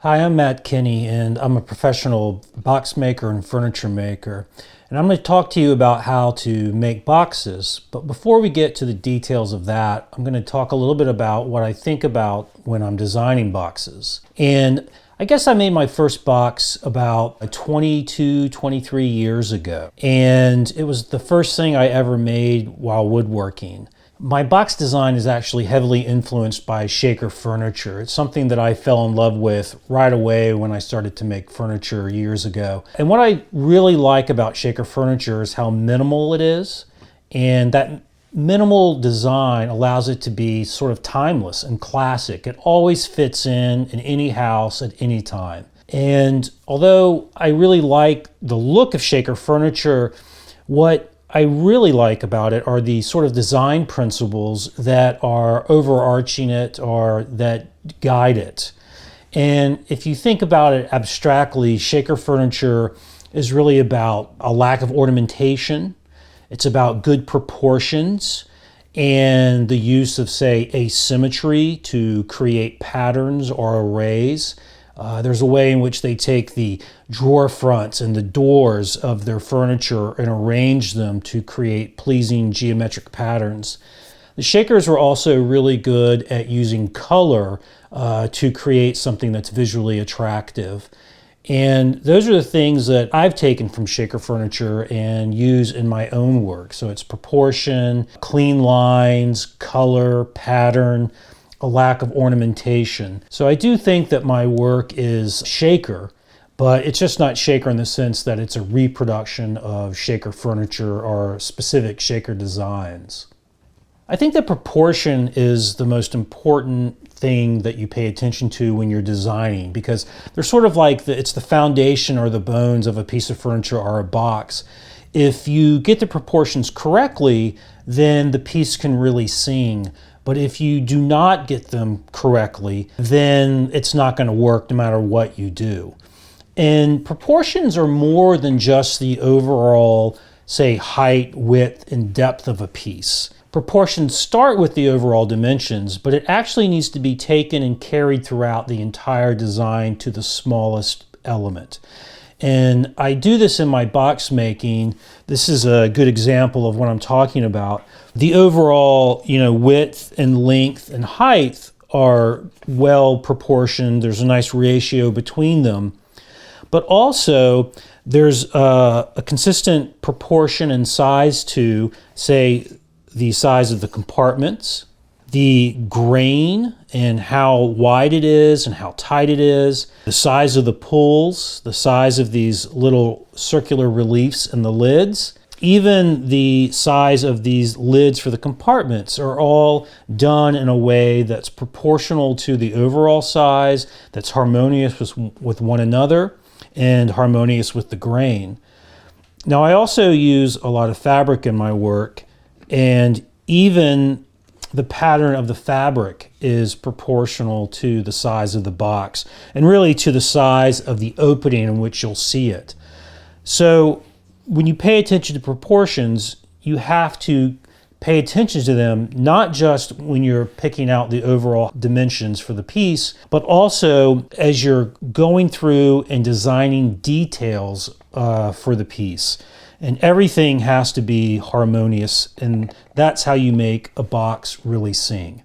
Hi, I'm Matt Kenney, and I'm a professional box maker and furniture maker. And I'm going to talk to you about how to make boxes. But before we get to the details of that, I'm going to talk a little bit about what I think about when I'm designing boxes. And I guess I made my first box about 22, 23 years ago. And it was the first thing I ever made while woodworking. My box design is actually heavily influenced by Shaker furniture. It's something that I fell in love with right away when I started to make furniture years ago. And what I really like about Shaker furniture is how minimal it is. And that minimal design allows it to be sort of timeless and classic. It always fits in any house at any time. And although I really like the look of Shaker furniture, what I really like about it are the sort of design principles that are overarching it or that guide it. And if you think about it abstractly, Shaker furniture is really about a lack of ornamentation. It's about good proportions and the use of, say, asymmetry to create patterns or arrays. There's a way in which they take the drawer fronts and the doors of their furniture and arrange them to create pleasing geometric patterns. The Shakers were also really good at using color to create something that's visually attractive. And those are the things that I've taken from Shaker furniture and use in my own work. So it's proportion, clean lines, color, pattern, a lack of ornamentation. So I do think that my work is Shaker, but it's just not Shaker in the sense that it's a reproduction of Shaker furniture or specific Shaker designs. I think that proportion is the most important thing that you pay attention to when you're designing, because they're sort of like it's the foundation or the bones of a piece of furniture or a box. If you get the proportions correctly, then the piece can really sing. But if you do not get them correctly, then it's not going to work no matter what you do. And proportions are more than just the overall, say, height, width, and depth of a piece. Proportions start with the overall dimensions, but it actually needs to be taken and carried throughout the entire design to the smallest element. And I do this in my box making. This is a good example of what I'm talking about. The overall, width and length and height are well proportioned. There's a nice ratio between them. But also, there's a consistent proportion and size to, say, the size of the compartments, the grain and how wide it is and how tight it is, the size of the pulls, the size of these little circular reliefs in the lids, even the size of these lids for the compartments are all done in a way that's proportional to the overall size, that's harmonious with one another, and harmonious with the grain. Now, I also use a lot of fabric in my work, and even the pattern of the fabric is proportional to the size of the box and really to the size of the opening in which you'll see it. So when you pay attention to proportions, you have to pay attention to them, not just when you're picking out the overall dimensions for the piece, but also as you're going through and designing details for the piece. And everything has to be harmonious, and that's how you make a box really sing.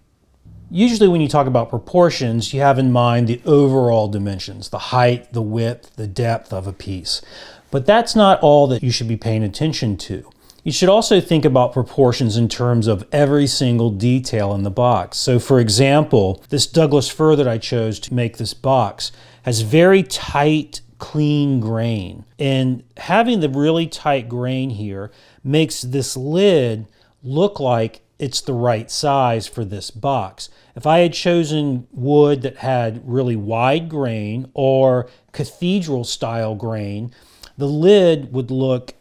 Usually when you talk about proportions, you have in mind the overall dimensions, the height, the width, the depth of a piece. But that's not all that you should be paying attention to. You should also think about proportions in terms of every single detail in the box. So for example, this Douglas fir that I chose to make this box has very tight, clean grain. And having the really tight grain here makes this lid look like it's the right size for this box. If I had chosen wood that had really wide grain or cathedral style grain, the lid would look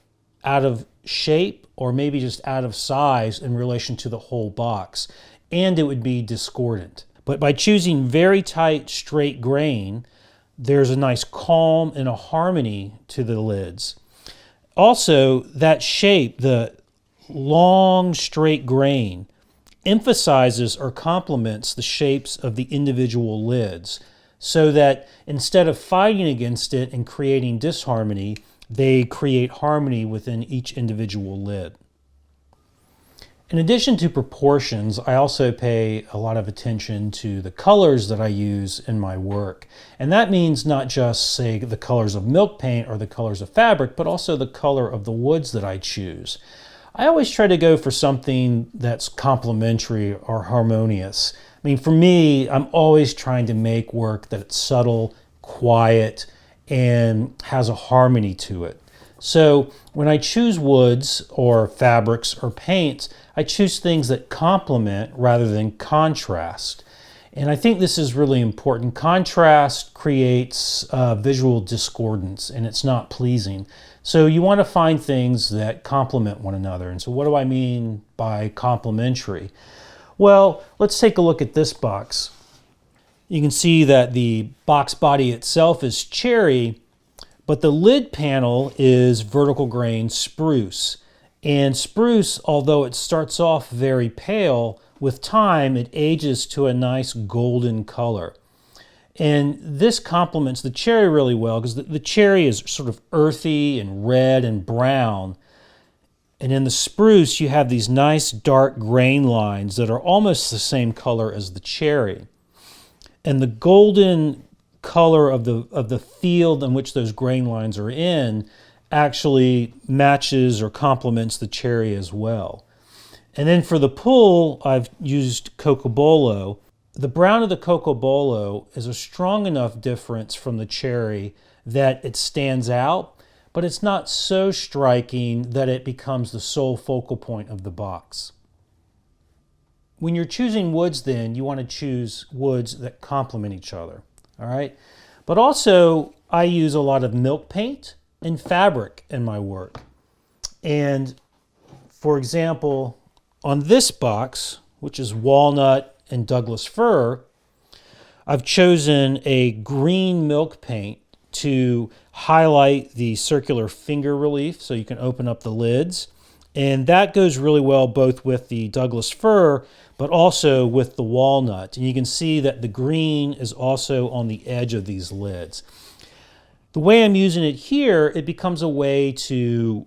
out of shape or maybe just out of size in relation to the whole box, and it would be discordant. But by choosing very tight, straight grain, there's a nice calm and a harmony to the lids. Also, that shape, the long, straight grain, emphasizes or complements the shapes of the individual lids. so that instead of fighting against it and creating disharmony, they create harmony within each individual lid. In addition to proportions, I also pay a lot of attention to the colors that I use in my work. And that means not just, say, the colors of milk paint or the colors of fabric, but also the color of the woods that I choose. I always try to go for something that's complementary or harmonious. I mean, for me, I'm always trying to make work that's subtle, quiet, and has a harmony to it. So when I choose woods or fabrics or paints, I choose things that complement rather than contrast. And I think this is really important. Contrast creates visual discordance, and it's not pleasing. So you want to find things that complement one another. And so what do I mean by complementary? Well, let's take a look at this box. You can see that the box body itself is cherry, but the lid panel is vertical grain spruce. And spruce, although it starts off very pale, with time it ages to a nice golden color. And this complements the cherry really well because the cherry is sort of earthy and red and brown. And in the spruce you have these nice dark grain lines that are almost the same color as the cherry. And the golden color of the field in which those grain lines are in actually matches or complements the cherry as well. And then for the pull, I've used Cocobolo. The brown of the Cocobolo is a strong enough difference from the cherry that it stands out, but it's not so striking that it becomes the sole focal point of the box. When you're choosing woods then, you want to choose woods that complement each other. All right, but also I use a lot of milk paint and fabric in my work. And for example, on this box, which is walnut and Douglas fir, I've chosen a green milk paint to highlight the circular finger relief so you can open up the lids. And that goes really well both with the Douglas fir, but also with the walnut. And you can see that the green is also on the edge of these lids. The way I'm using it here, it becomes a way to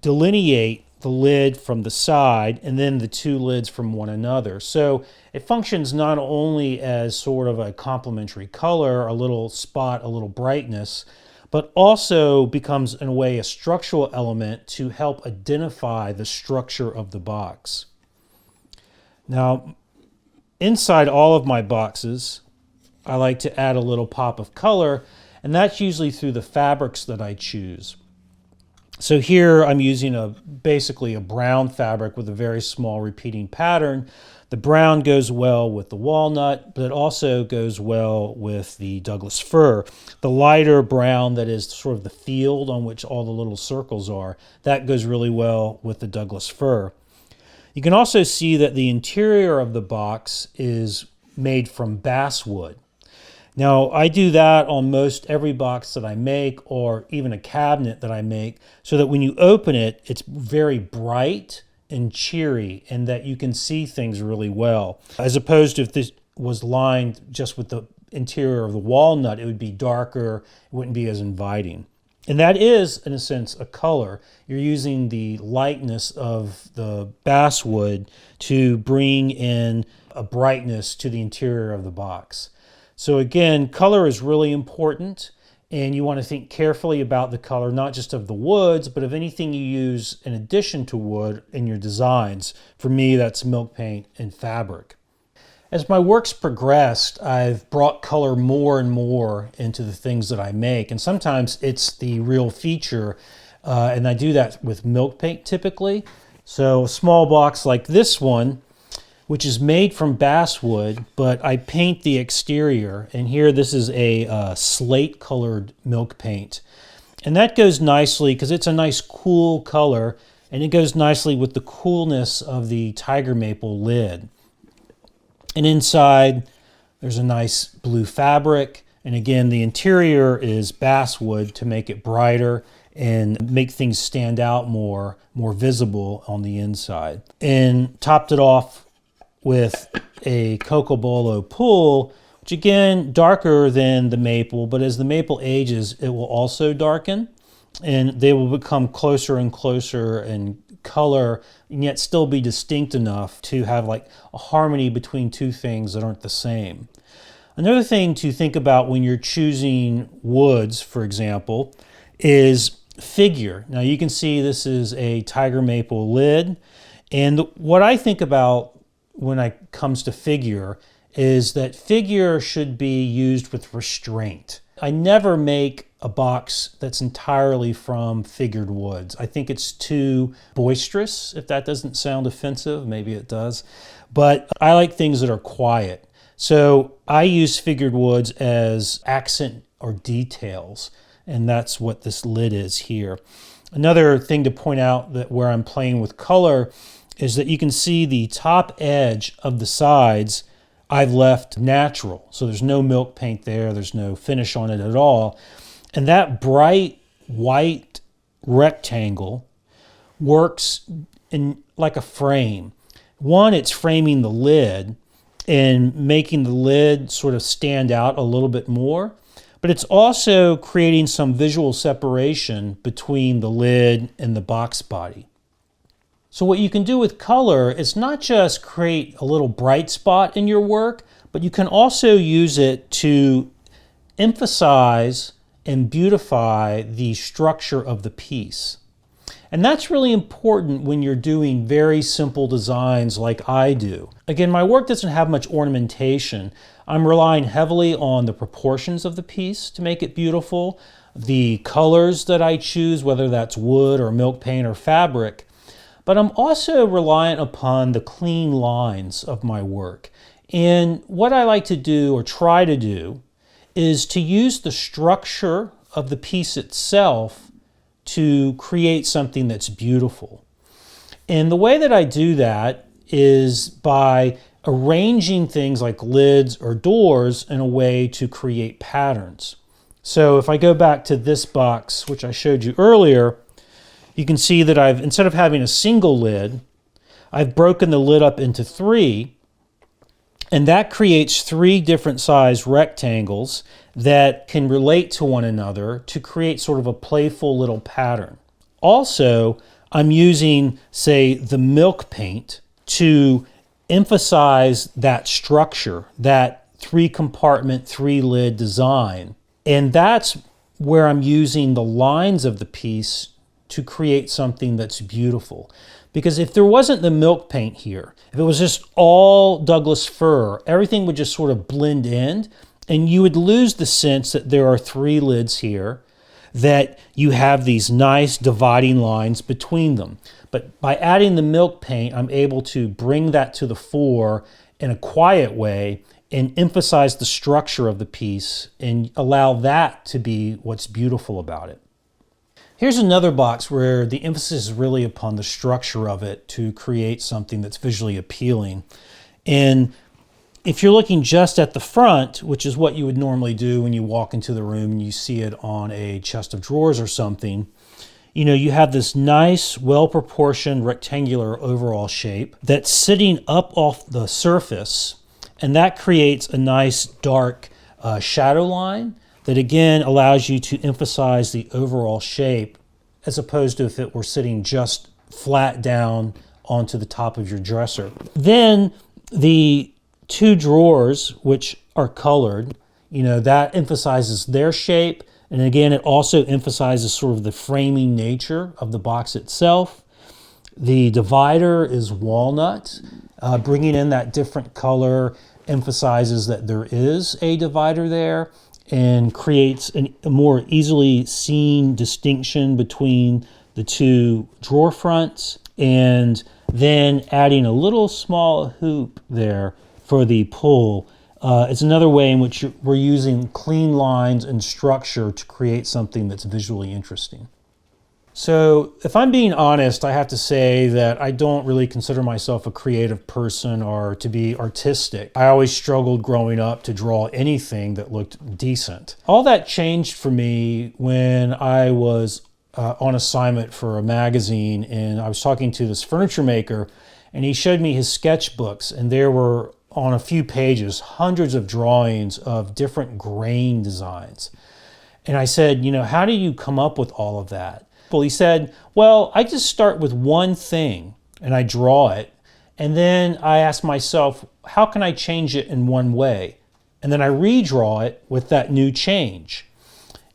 delineate the lid from the side and then the two lids from one another. So it functions not only as sort of a complementary color, a little spot, a little brightness, but also becomes in a way a structural element to help identify the structure of the box. Now, inside all of my boxes, I like to add a little pop of color, and that's usually through the fabrics that I choose. So here I'm using basically a brown fabric with a very small repeating pattern. The brown goes well with the walnut, but it also goes well with the Douglas fir. The lighter brown that is sort of the field on which all the little circles are, that goes really well with the Douglas fir. You can also see that the interior of the box is made from basswood. Now, I do that on most every box that I make, or even a cabinet that I make, so that when you open it, it's very bright and cheery, and that you can see things really well. As opposed to if this was lined just with the interior of the walnut, it would be darker, it wouldn't be as inviting. And that is, in a sense, a color. You're using the lightness of the basswood to bring in a brightness to the interior of the box. So again, color is really important, and you want to think carefully about the color, not just of the woods, but of anything you use in addition to wood in your designs. For me, that's milk paint and fabric. As my work's progressed, I've brought color more and more into the things that I make, and sometimes it's the real feature, and I do that with milk paint typically. So a small box like this one, which is made from basswood, but I paint the exterior, and here this is a slate colored milk paint. And that goes nicely because it's a nice cool color, and it goes nicely with the coolness of the tiger maple lid. And inside, there's a nice blue fabric. And again, the interior is basswood to make it brighter and make things stand out more visible on the inside. And topped it off with a Cocobolo pull, which again, darker than the maple, but as the maple ages, it will also darken, and they will become closer and closer in color, and yet still be distinct enough to have like a harmony between two things that aren't the same. Another thing to think about when you're choosing woods, for example, is figure. Now you can see this is a tiger maple lid, and what I think about when it comes to figure is that figure should be used with restraint. I never make a box that's entirely from figured woods. I think it's too boisterous. If that doesn't sound offensive, maybe it does. But I like things that are quiet. So I use figured woods as accent or details, and that's what this lid is here. Another thing to point out that where I'm playing with color is that you can see the top edge of the sides I've left natural. So there's no milk paint there, there's no finish on it at all. And that bright white rectangle works in like a frame. One, it's framing the lid and making the lid sort of stand out a little bit more, but it's also creating some visual separation between the lid and the box body. So what you can do with color is not just create a little bright spot in your work, but you can also use it to emphasize and beautify the structure of the piece. And that's really important when you're doing very simple designs like I do. Again, my work doesn't have much ornamentation. I'm relying heavily on the proportions of the piece to make it beautiful, the colors that I choose, whether that's wood or milk paint or fabric. But I'm also reliant upon the clean lines of my work. And what I like to do, or try to do, is to use the structure of the piece itself to create something that's beautiful. And the way that I do that is by arranging things like lids or doors in a way to create patterns. So if I go back to this box, which I showed you earlier, you can see that instead of having a single lid, I've broken the lid up into three, and that creates three different size rectangles that can relate to one another to create sort of a playful little pattern. Also, I'm using, say, the milk paint to emphasize that structure, that three compartment, three lid design. And that's where I'm using the lines of the piece to create something that's beautiful. Because if there wasn't the milk paint here, if it was just all Douglas fir, everything would just sort of blend in, and you would lose the sense that there are three lids here, that you have these nice dividing lines between them. But by adding the milk paint, I'm able to bring that to the fore in a quiet way and emphasize the structure of the piece and allow that to be what's beautiful about it. Here's another box where the emphasis is really upon the structure of it to create something that's visually appealing. And if you're looking just at the front, which is what you would normally do when you walk into the room and you see it on a chest of drawers or something, you have this nice, well-proportioned rectangular overall shape that's sitting up off the surface, and that creates a nice dark shadow line that again allows you to emphasize the overall shape as opposed to if it were sitting just flat down onto the top of your dresser. Then the two drawers, which are colored, that emphasizes their shape. And again, it also emphasizes sort of the framing nature of the box itself. The divider is walnut. Bringing in that different color emphasizes that there is a divider there and creates a more easily seen distinction between the two drawer fronts. And then adding a little small hoop there for the pull. It's another way in which we're using clean lines and structure to create something that's visually interesting. So if I'm being honest, I have to say that I don't really consider myself a creative person or to be artistic. I always struggled growing up to draw anything that looked decent. All that changed for me when I was on assignment for a magazine, and I was talking to this furniture maker, and he showed me his sketchbooks, and there were on a few pages, hundreds of drawings of different grain designs. And I said, how do you come up with all of that? Well, he said, well, I just start with one thing and I draw it. And then I ask myself, how can I change it in one way? And then I redraw it with that new change.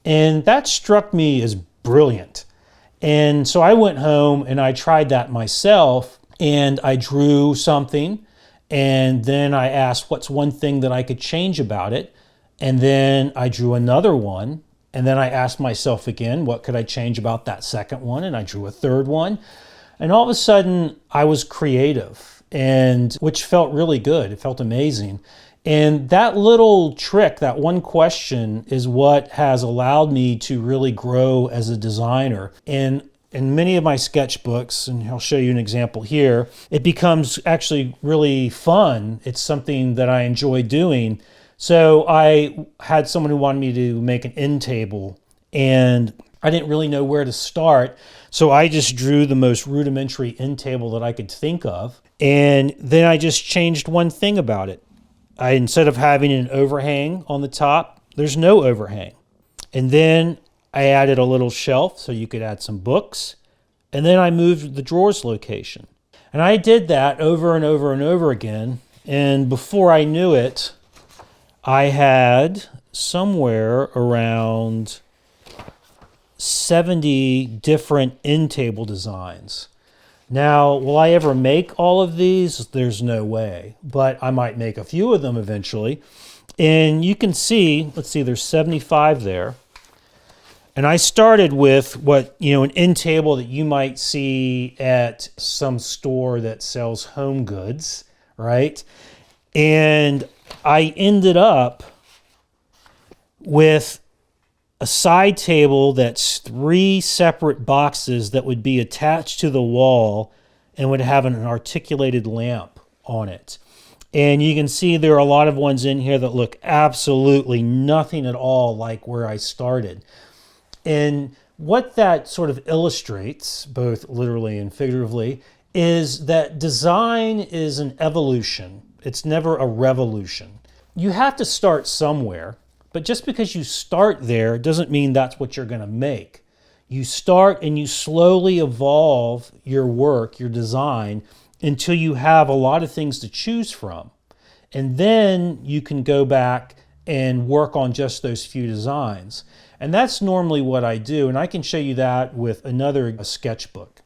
And that struck me as brilliant. And so I went home and I tried that myself, and I drew something, and then I asked what's one thing that I could change about it, and then I drew another one, and then I asked myself again, what could I change about that second one, and I drew a third one, and all of a sudden I was creative, and which felt really good. It felt amazing. And that little trick, that one question, is what has allowed me to really grow as a designer. And in many of my sketchbooks, and I'll show you an example here, it becomes actually really fun. It's something that I enjoy doing. So I had someone who wanted me to make an end table, and I didn't really know where to start. So I just drew the most rudimentary end table that I could think of. And then I just changed one thing about it. Instead of having an overhang on the top, there's no overhang. And then I added a little shelf so you could add some books. And then I moved the drawers location. And I did that over and over and over again. And before I knew it, I had somewhere around 70 different end table designs. Now, will I ever make all of these? There's no way, but I might make a few of them eventually. And you can see, let's see, there's 75 there. And I started with what, an end table that you might see at some store that sells home goods, right? And I ended up with a side table that's 3 separate boxes that would be attached to the wall and would have an articulated lamp on it. And you can see there are a lot of ones in here that look absolutely nothing at all like where I started. And what that sort of illustrates, both literally and figuratively, is that design is an evolution. It's never a revolution. You have to start somewhere. But just because you start there doesn't mean that's what you're going to make. You start and you slowly evolve your work, your design, until you have a lot of things to choose from. And then you can go back and work on just those few designs. And that's normally what I do. And I can show you that with another sketchbook.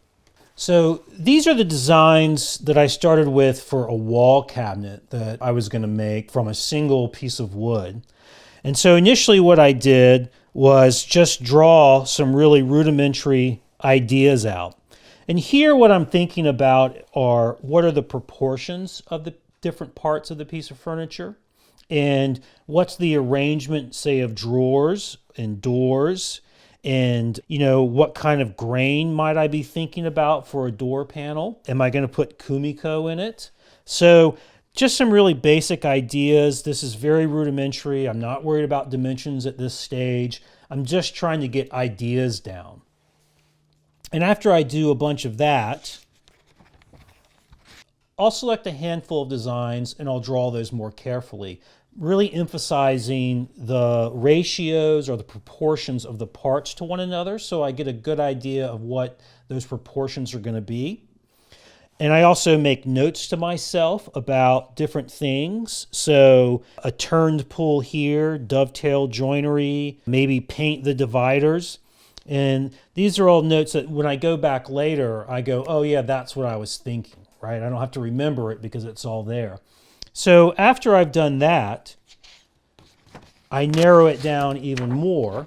So these are the designs that I started with for a wall cabinet that I was going to make from a single piece of wood. And so initially what I did was just draw some really rudimentary ideas out. And here what I'm thinking about are what are the proportions of the different parts of the piece of furniture, and what's the arrangement, say, of drawers and doors, and what kind of grain might I be thinking about for a door panel? Am I going to put kumiko in it? So just some really basic ideas. This is very rudimentary. I'm not worried about dimensions at this stage. I'm just trying to get ideas down. And after I do a bunch of that, I'll select a handful of designs and I'll draw those more carefully, really emphasizing the ratios or the proportions of the parts to one another so I get a good idea of what those proportions are going to be. And I also make notes to myself about different things. So a turned pull here, dovetail joinery, maybe paint the dividers. And these are all notes that when I go back later, I go, oh yeah, that's what I was thinking, right? I don't have to remember it because it's all there. So after I've done that, I narrow it down even more.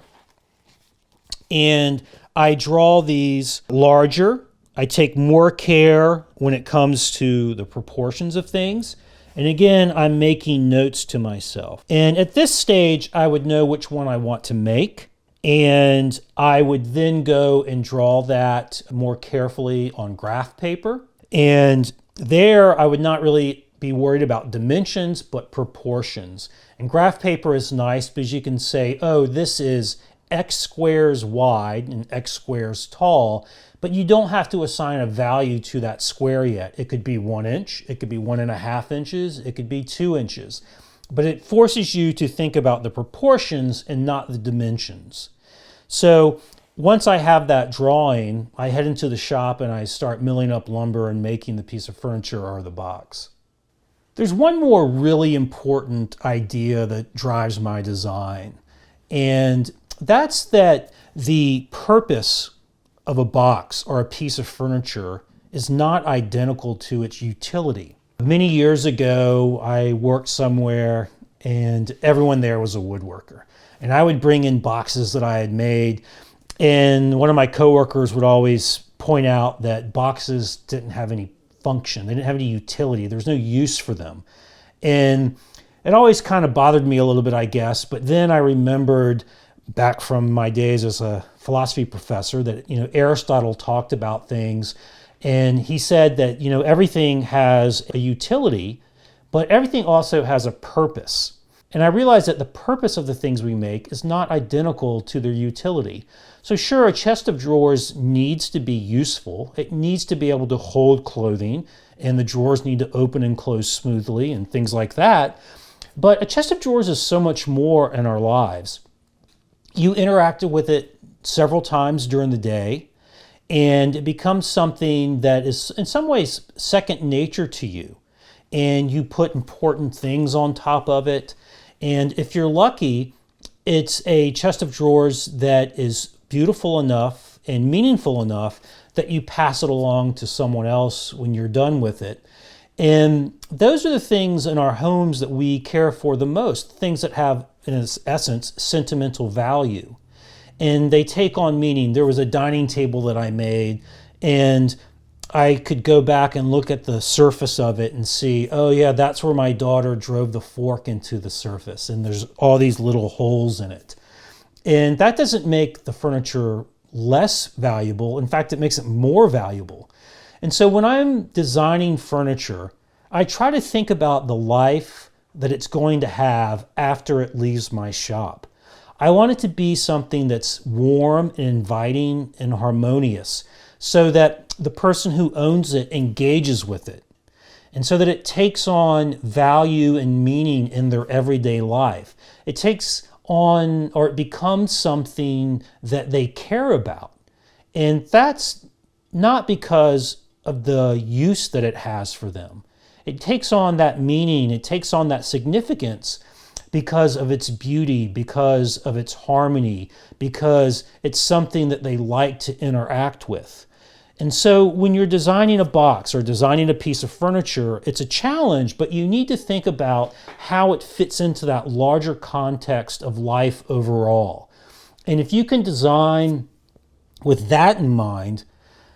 And I draw these larger. I take more care when it comes to the proportions of things. And again, I'm making notes to myself. And at this stage, I would know which one I want to make. And I would then go and draw that more carefully on graph paper. And there, I would not really be worried about dimensions, but proportions. And graph paper is nice because you can say, oh, this is X squares wide and X squares tall, but you don't have to assign a value to that square yet. It could be 1 inch, it could be 1.5 inches, it could be 2 inches. But it forces you to think about the proportions and not the dimensions. So once I have that drawing, I head into the shop and I start milling up lumber and making the piece of furniture or the box. There's one more really important idea that drives my design, and that's that the purpose of a box or a piece of furniture is not identical to its utility. Many years ago, I worked somewhere and everyone there was a woodworker. And I would bring in boxes that I had made, and one of my coworkers would always point out that boxes didn't have any function. They didn't have any utility. There was no use for them. And it always kind of bothered me a little bit, I guess. But then I remembered back from my days as a philosophy professor that, Aristotle talked about things, and he said that, everything has a utility, but everything also has a purpose. And I realized that the purpose of the things we make is not identical to their utility. So sure, a chest of drawers needs to be useful. It needs to be able to hold clothing, and the drawers need to open and close smoothly and things like that. But a chest of drawers is so much more in our lives. You interacted with it several times during the day, and it becomes something that is in some ways second nature to you. And you put important things on top of it. And if you're lucky, it's a chest of drawers that is beautiful enough and meaningful enough that you pass it along to someone else when you're done with it. And those are the things in our homes that we care for the most, things that have, in essence, sentimental value. And they take on meaning. There was a dining table that I made, and I could go back and look at the surface of it and see, oh yeah, that's where my daughter drove the fork into the surface, and there's all these little holes in it. And that doesn't make the furniture less valuable. In fact, it makes it more valuable. And so when I'm designing furniture, I try to think about the life that it's going to have after it leaves my shop. I want it to be something that's warm and inviting and harmonious, so that the person who owns it engages with it, and so that it takes on value and meaning in their everyday life. It takes on, or it becomes something that they care about. And that's not because of the use that it has for them. It takes on that meaning, it takes on that significance because of its beauty, because of its harmony, because it's something that they like to interact with. And so when you're designing a box or designing a piece of furniture, it's a challenge, but you need to think about how it fits into that larger context of life overall. And if you can design with that in mind,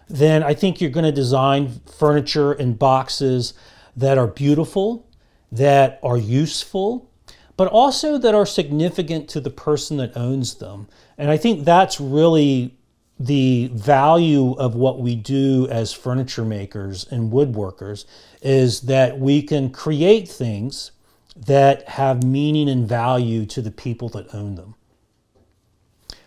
then I think you're going to design furniture and boxes that are beautiful, that are useful, but also that are significant to the person that owns them. And I think that's really the value of what we do as furniture makers and woodworkers, is that we can create things that have meaning and value to the people that own them.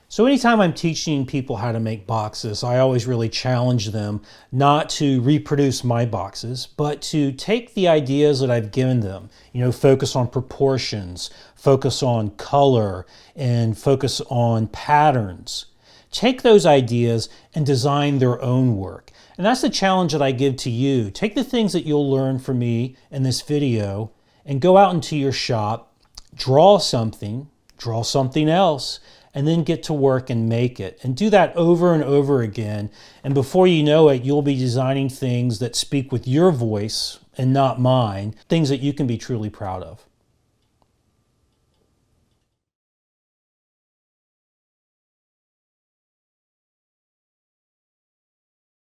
So anytime I'm teaching people how to make boxes, I always really challenge them not to reproduce my boxes, but to take the ideas that I've given them, focus on proportions, focus on color, and focus on patterns. Take those ideas and design their own work. And that's the challenge that I give to you. Take the things that you'll learn from me in this video and go out into your shop, draw something else, and then get to work and make it. And do that over and over again. And before you know it, you'll be designing things that speak with your voice and not mine, things that you can be truly proud of.